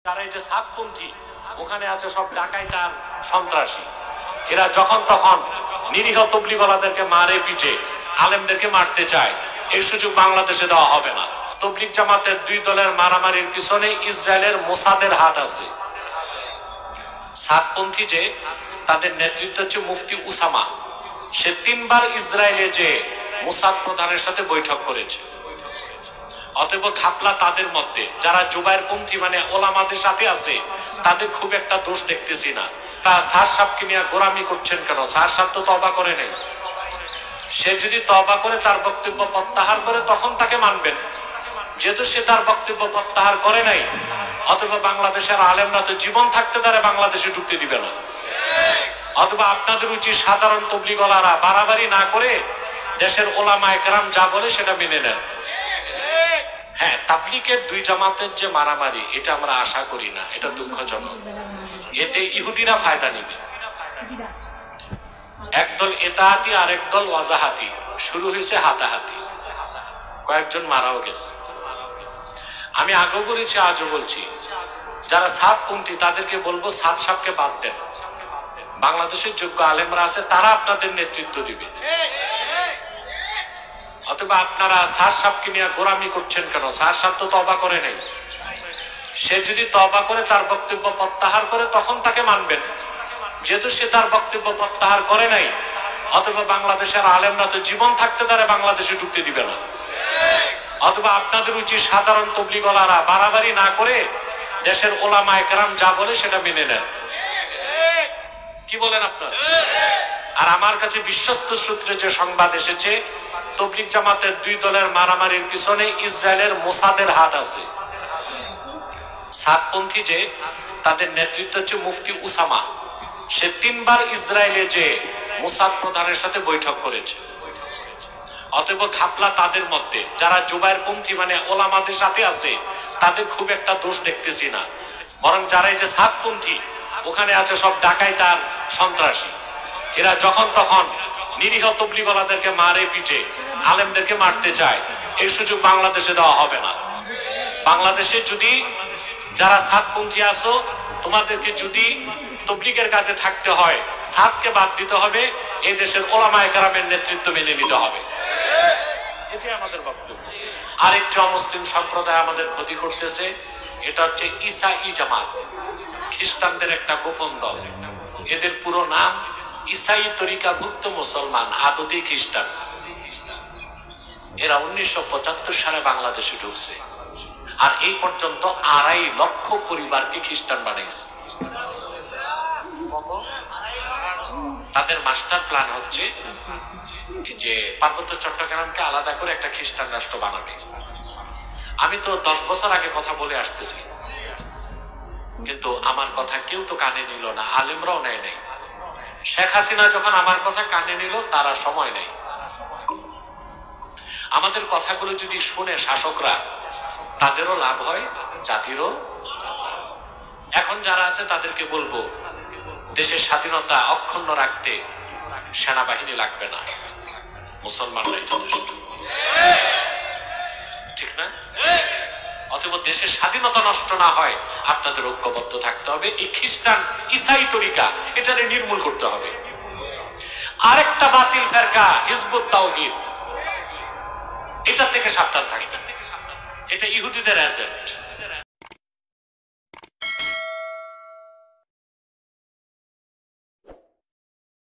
যারা এই যে সাতপন্থী ওখানে আছে সব ডাকাইত আর সন্ত্রাসী, এরা যখন তখন নিরীহ তবলিগওয়ালাদেরকে মারে পিটে আলেমদেরকে মারতে চায়, এই সুযোগ বাংলাদেশে দেওয়া হবে না। তবলিগ জামাতের দুই দলের মারামারির পিছনে ইসরায়েলের মোসাদের হাত আছে। সাতপন্থী যে তাদের নেতৃত্ব হচ্ছে মুফতি উসামা, সে 3 বার ইসরায়েলে যে মোসাদ প্রধানের সাথে বৈঠক করেছে। অতএব ঘাপলা তাদের মধ্যে, যারা জুবাইর পন্থী মানে ওলামাদের সাথে আছে তাদের খুব একটা দোষ দেখতেছি না। স্যার সাহেবকে নিয়ে গোরামি করছেন কেন? স্যার সাহেব তো তওবা করে নেই। সে যদি তওবা করে তার বক্তব্য প্রত্যাহার করে তখন তাকে মানবেন। যেহেতু সে তার বক্তব্য প্রত্যাহার করে নাই, অথবা বাংলাদেশের আলেমরা তো জীবন থাকতে তারা বাংলাদেশে ঢুকতে দিবে না। অথবা আপনাদের উচিত সাধারণ তবলিগওয়ালারা বাড়াবাড়ি না করে দেশের ওলামায়ে কেরাম যা বলে সেটা মেনে নেন। হ্যাঁ, তাবলীগের দুই জামাতের যে মারামারি, এটা আমরা আশা করি না, এটা দুঃখজনক। এতে ইহুদিরা ফায়দা নিবে। একদল এতাহাতি আর একদল ওয়াজাহাতি, শুরু হয়েছে হাতাহাতি, কয়েকজন মারাও গেছে। আমি আগেও বলেছি, আজও বলছি, যারা সাতপন্থী তাদেরকে বলবো সাত সাহেবকে বাদ দেন। বাংলাদেশের যোগ্য আলেমরা আছে, তারা আপনাদের নেতৃত্ব দিবে। অথবা আপনারা স্যার সাহেবকে নিয়ে গোরামি করছেন কেন? স্যার সাহেব তো তওবা করে নেই। সে যদি তওবা করে তার বক্তব্য প্রত্যাহার করে তখন তাকে মানবেন। যেহেতু সে তার বক্তব্য প্রত্যাহার করে নাই, অথবা বাংলাদেশের আলেমরা তো জীবন থাকতে তারা বাংলাদেশে ঢুকতে দিবে না। অথবা আপনাদের উচিত সাধারণ তবলিগওয়ালারা বাড়াবাড়ি না করে দেশের ওলামায়ে কেরাম যা বলে সেটা মেনে নেন। কি বলেন আপনারা? আর আমার কাছে বিশ্বস্ত সূত্রে যে সংবাদ এসেছে, তবলিগ জামাতের দুই দলের মারামারির পিছনে ইসরায়েলের মোসাদের হাত আছে। সাতপন্থী যে তাদের নেতৃত্ব হচ্ছে মুফতি উসামা, সে 3 বার ইসরায়েলে যে মোসাদ প্রধানের সাথে বৈঠক করেছে। অতএব ঘাপলা তাদের মধ্যে, যারা জুবাইর পন্থী মানে ওলামাদের সাথে আছে তাদের খুব একটা দোষ দেখতেছি না। বরং যারা এই যে সাতপন্থী ওখানে আছে সব ডাকাইত আর সন্ত্রাসী, এরা যখন তখন নিরীহ তবলিগওয়ালাদেরকে মারে পিটে আলেমদেরকে মারতে চায়, এই সুযোগ বাংলাদেশে দেওয়া হবে না। বাংলাদেশে যদি যারা সাতপন্থী আছো, তোমাদেরকে যদি তবলিগের কাছে থাকতে হয়, সাতকে বাদ দিতে হবে, এই দেশের ওলামায়ে কেরামের নেতৃত্ব মেনে নিতে হবে। এটাই আমাদের বক্তব্য। আরেকটি অমুসলিম সম্প্রদায় আমাদের ক্ষতি করতেছে, এটা হচ্ছে ঈসাই জামাত, খ্রিস্টানদের একটা গোপন দল। এদের পুরো নাম ঈসাই তরিকাভুক্ত মুসলমান, আদতে খ্রিস্টান। এরা 1975 সালে বাংলাদেশে ঢুকছে, আর এই পর্যন্ত 2.5 লক্ষ পরিবারকে খ্রিস্টান বানাইছে। তাদের মাস্টার প্ল্যান হচ্ছে যে পার্বত্য চট্টগ্রামকে আলাদা করে একটা খ্রিস্টান রাষ্ট্র বানাবে। আমি তো 10 বছর আগে কথা বলে আসতেছি, কিন্তু আমার কথা কেউ তো কানে নিল না, আলেমরাও নেয় নাই। শেখ হাসিনা যখন আমার কথা কানে নিল, তারা সময় নেই। আমাদের কথাগুলো যদি শুনে শাসকরা, তাদেরও লাভ হয়, জাতিরও। এখন যারা আছে তাদেরকে বলবো, দেশের স্বাধীনতা অক্ষুণ্ণ রাখতে সেনাবাহিনী লাগবে না, মুসলমানরাই যথেষ্ট, ঠিক না? অথবা দেশের স্বাধীনতা নষ্ট না হয়, আপনাদের ঐক্যবদ্ধ থাকতে হবে। এই খ্রিস্টান ঈসাই তরিকা, এটারে নির্মূল করতে হবে। আরেকটা বাতিল ফেরকা হিজবুত তাওহীদ, এটা থেকে সাবধান থাকতে। এটা ইহুদিদের এজেন্ট।